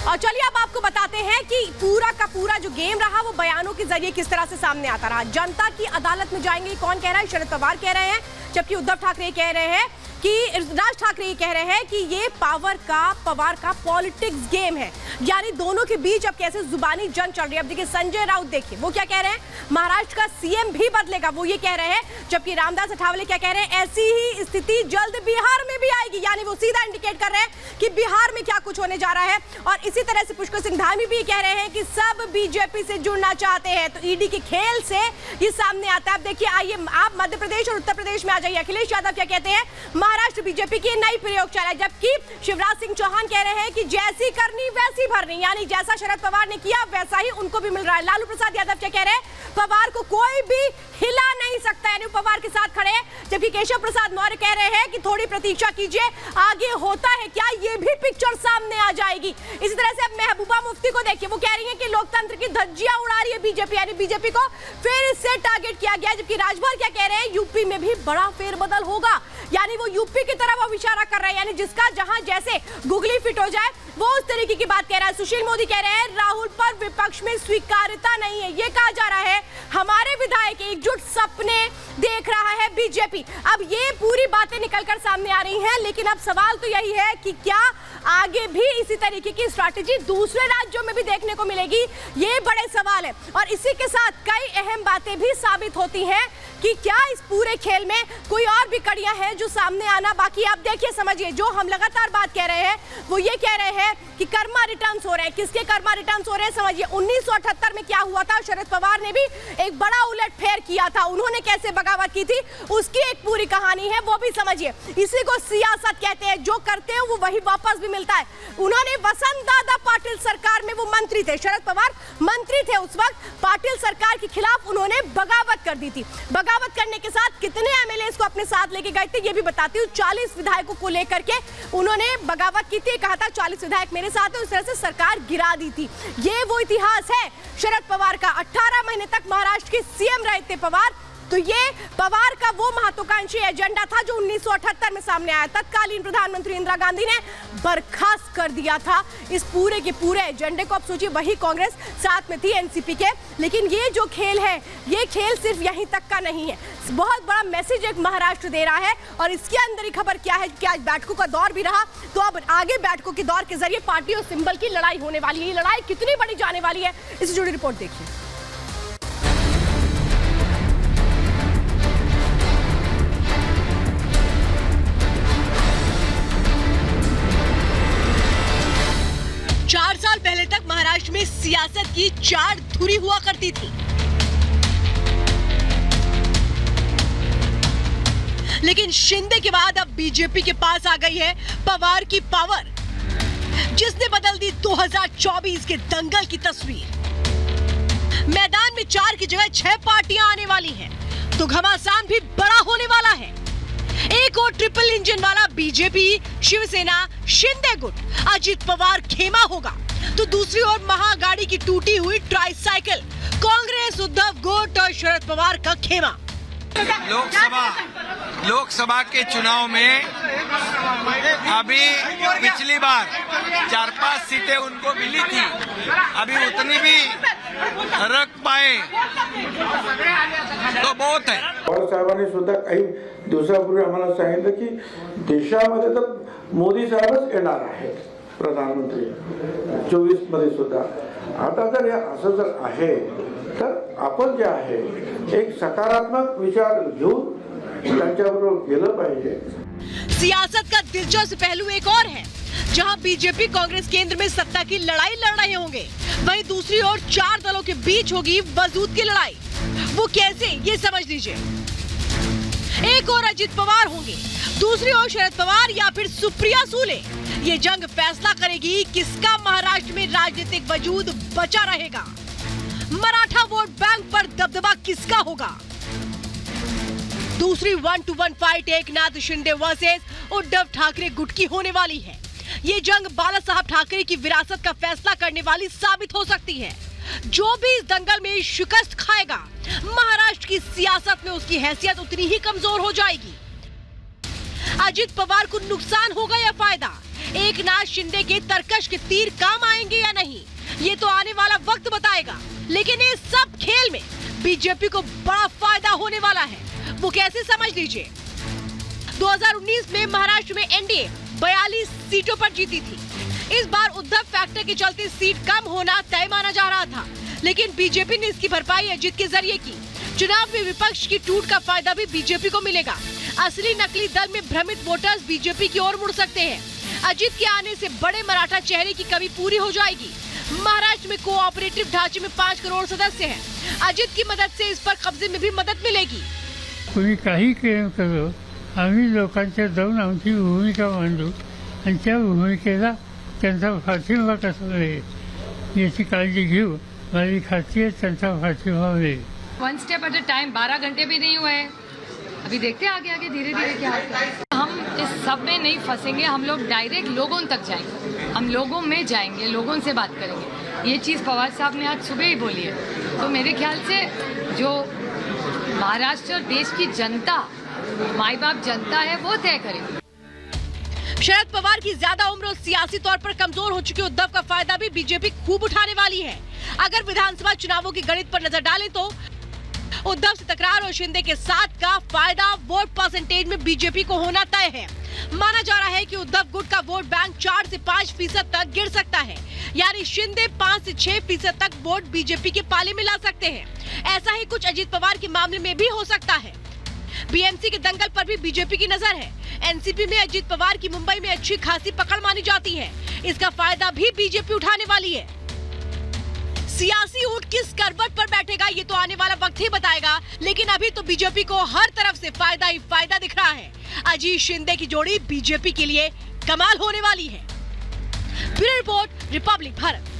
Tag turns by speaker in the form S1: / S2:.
S1: और चलिए अब आपको बताते हैं कि पूरा का पूरा जो गेम रहा वो बयानों के जरिए किस तरह से सामने आता रहा। जनता की अदालत में जाएंगे, कौन कह रहा है? शरद पवार कह रहे हैं, जबकि उद्धव ठाकरे कह रहे हैं कि राज ठाकरे कह रहे हैं कि ये पवार का पॉलिटिक्स गेम है। यानी दोनों के बीच अब कैसे जुबानी जंग चल रही है। अब देखिए संजय राउत, देखिए वो क्या कह रहे हैं, महाराष्ट्र का सीएम भी बदलेगा, वो ये कह रहे हैं। जबकि रामदास अठावले क्या कह रहे हैं, ऐसी ही स्थिति जल्द बिहार में भी आएगी। यानी वो सीधा इंडिकेट कर रहे हैं कि बिहार में क्या कुछ होने जा रहा है। और इसी तरह से पुष्कर सिंह धामी भी कह रहे हैं कि सब बीजेपी से जुड़ना चाहते हैं। तो ईडी के खेल से ये सामने आता है। अब देखिए, आइए आप मध्य प्रदेश और उत्तर प्रदेश में आ जाइए। अखिलेश यादव क्या कहते हैं, महाराष्ट्र बीजेपी की नई प्रयोगशाला। जबकि शिवराज सिंह चौहान कह रहे हैं कि जैसी करनी वैसी भरनी, यानी जैसा शरद पवार ने किया वैसा ही उनको भी मिल रहा है। लालू प्रसाद यादव क्या कह रहे हैं, पवार को कोई भी हिला नहीं सकता, यानी पवार के साथ खड़े हैं। जबकि केशव प्रसाद मौर्य कह रहे हैं कि थोड़ी प्रतीक्षा कीजिए, आगे होता है क्या ये भी पिक्चर सामने आ जाएगी। इसी तरह से अब महबूबा मुफ्ती को देखिए, वो कह रही है कि लोकतंत्र की धज्जियां उड़ा रही है बीजेपी, यानी बीजेपी को फिर से टारगेट किया गया। जबकि राजभर क्या कह रहे हैं, यूपी में भी बड़ा फेरबदल होगा, यानी वो यूपी की तरफ अब इशारा कर रहे हैं, यानी जिसका जहां जैसे गुगली फिट हो जाए वो उस तरीके की बात कह रहा है। सुशील मोदी कह रहे हैं राहुल पर विपक्ष में स्वीकार्यता नहीं है, ये कहा जा रहा है हमारे विधायक एकजुट सपने देख रहा है बीजेपी। अब ये पूरी बातें निकलकर सामने आ रही हैं, लेकिन अब सवाल तो यही है कि क्या आगे भी इसी तरीके की स्ट्रैटेजी दूसरे राज्यों में भी देखने को मिलेगी, ये बड़े सवाल है। और इसी के साथ कई अहम बातें भी साबित होती हैं कि क्या इस पूरे खेल में कोई और भी कड़ियां हैं जो सामने आना बाकी। आप देखिए, समझिए, जो हम लगातार बात कह रहे हैं वो ये कह रहे हैं कि कर्मा रिटर्न्स हो रहे हैं। किसके कर्मा रिटर्न्स हो रहे हैं? समझिए, 1978 में क्या हुआ था, शरद पवार ने भी एक बड़ा उलटफेर किया था, उन्होंने कैसे बगावत की थी उसकी एक पूरी कहानी है, वो भी समझिए। इसी को सियासत कहते हैं, जो करते हैं वो वही वापस भी मिलता है। उन्होंने वसंत दादा पाटिल सरकार में, वो मंत्री थे, शरद पवार मंत्री थे उस वक्त, पाटिल सरकार के खिलाफ उन्होंने बगावत कर दी थी। बगावत करने के साथ कितने एमएलए को अपने साथ लेके गए थे ये भी बताती हूँ। 40 विधायकों को लेकर के उन्होंने बगावत की थी, कहा था 40 विधायक मेरे साथ है, उस तरह से सरकार गिरा दी थी। ये वो इतिहास है शरद पवार का। 18 महीने तक महाराष्ट्र के सीएम रहे थे पवार। तो ये पवार का वो महत्वाकांक्षी एजेंडा था जो 1978 में सामने आया। तत्कालीन प्रधानमंत्री इंदिरा गांधी ने बर्खास्त कर दिया था इस पूरे के पूरे एजेंडे को। अब सोचिए, वही कांग्रेस साथ में थी एनसीपी के। लेकिन ये जो खेल है, ये खेल सिर्फ यहीं तक का नहीं है, बहुत बड़ा मैसेज एक महाराष्ट्र दे रहा है। और इसके अंदर ही खबर क्या है कि आज बैठकों का दौर भी रहा, तो अब आगे बैठकों के दौर के जरिए पार्टी और सिंबल की लड़ाई होने वाली है। ये लड़ाई कितनी बड़ी जाने वाली है, इससे जुड़ी रिपोर्ट देखिए। चार साल पहले तक महाराष्ट्र में सियासत की चार धुरी हुआ करती थी, लेकिन शिंदे के बाद अब बीजेपी के पास आ गई है पवार की पावर, जिसने बदल दी 2024 के दंगल की तस्वीर। मैदान में 4 की जगह 6 पार्टियां आने वाली हैं, तो घमासान भी बड़ा होने वाला है। एक और ट्रिपल इंजन वाला बीजेपी, शिवसेना, शिंदे गुट, अजित पवार खेमा होगा, तो दूसरी ओर महागाड़ी की टूटी हुई ट्राइसाइकिल, कांग्रेस, उद्धव गुट और शरद पवार का खेमा।
S2: लोकसभा के चुनाव में अभी पिछली बार 4-5 सीटें उनको मिली थी, अभी उतनी भी रख पाए तो बहुत है।
S3: पवार साहेबांनी सुद्धा काही दिवसापूर्वी आम्हाला सांगितलं की देशामध्ये तर मोदी साहेबच येणार आहेत प्रधानमंत्री 24 मध्ये सुद्धा। आता जर असं जर आहे तर आपण जे आहे एक सकारात्मक विचार घेऊन त्यांच्याबरोबर गेलं पाहिजे।
S1: सियासत का दिलचस्प पहलू एक और है, जहां बीजेपी कांग्रेस केंद्र में सत्ता की लड़ाई लड़ रहे होंगे, वहीं दूसरी ओर 4 दलों के बीच होगी वजूद की लड़ाई। वो कैसे, ये समझ लीजिए। एक और अजित पवार होंगे, दूसरी ओर शरद पवार या फिर सुप्रिया सूले। ये जंग फैसला करेगी किसका महाराष्ट्र में राजनीतिक वजूद बचा रहेगा, मराठा वोट बैंक पर दबदबा किसका होगा। दूसरी 1-to-1 fight Eknath Shinde versus Uddhav Thackeray गुट की होने वाली है। ये जंग बाला साहब ठाकरे की विरासत का फैसला करने वाली साबित हो सकती है। जो भी इस दंगल में शिकस्त खाएगा, महाराष्ट्र की सियासत में उसकी हैसियत उतनी ही कमजोर हो जाएगी। अजित पवार को नुकसान होगा या फायदा, एकनाथ शिंदे के तरकश के तीर काम आएंगे या नहीं, ये तो आने वाला वक्त बताएगा। लेकिन इस सब खेल में बीजेपी को बड़ा फायदा होने वाला है, वो कैसे समझ लीजिए। 2019 में महाराष्ट्र में एनडीए 42 सीटों पर जीती थी। इस बार उद्धव फैक्टर के चलते सीट कम होना तय माना जा रहा था, लेकिन बीजेपी ने इसकी भरपाई अजित के जरिए की। चुनाव में विपक्ष की टूट का फायदा भी बीजेपी को मिलेगा। असली नकली दल में भ्रमित वोटर्स बीजेपी की ओर मुड़ सकते हैं। अजित के आने से बड़े मराठा चेहरे की कमी पूरी हो जाएगी। महाराष्ट्र में कोऑपरेटिव ढांचे में 5 करोड़ सदस्य हैं। अजित की मदद से इस पर कब्जे में भी मदद मिलेगी।
S4: कोणी काही करो, आम्ही लोकांच्या जाऊन आमची भूमिका मांडू आणि त्या भूमिकेला त्यांचा पाठिंबा कसा मिळेल याची काळजी घेऊ। माझी खात्री आहे त्यांचा पाठिंबा मिळेल।
S5: 1 स्टेप एट अ टाइम, 12 घंटे भी नहीं हुए हैं, अभी देखते हैं आगे आगे धीरे धीरे क्या होता है। हम इस सब में नहीं फंसेंगे, हम लोग डायरेक्ट लोगों तक जाएंगे, हम लोगों में जाएंगे, लोगों से बात करेंगे। ये चीज़ पवार साहब ने आज सुबह ही बोली है। तो मेरे ख्याल से जो महाराष्ट्र देश की जनता, माई बाप जनता है, वो तय करेगी।
S1: शरद पवार की ज्यादा उम्र और सियासी तौर पर कमजोर हो चुके उद्धव का फायदा भी बीजेपी खूब उठाने वाली है। अगर विधानसभा चुनावों की गणित पर नजर डालें तो उद्धव से तकरार और शिंदे के साथ का फायदा वोट परसेंटेज में बीजेपी को होना तय है। माना जा रहा है कि उद्धव गुट का वोट बैंक 4 से 5% तक गिर सकता है, यानी शिंदे 5 से 6% तक वोट बीजेपी के पाले में ला सकते हैं। ऐसा ही कुछ अजित पवार के मामले में भी हो सकता है। बीएमसी के दंगल पर भी बीजेपी की नजर है। एनसीपी में अजित पवार की मुंबई में अच्छी खासी पकड़ मानी जाती है। इसका फायदा भी बीजेपी उठाने वाली है। सियासी ऊंट किस करवट पर बैठेगा ये तो आने वाला वक्त ही बताएगा, लेकिन अभी तो बीजेपी को हर तरफ से फायदा ही फायदा दिख रहा है। अजीत शिंदे की जोड़ी बीजेपी के लिए कमाल होने वाली है। Bureau report, Republic Bharat.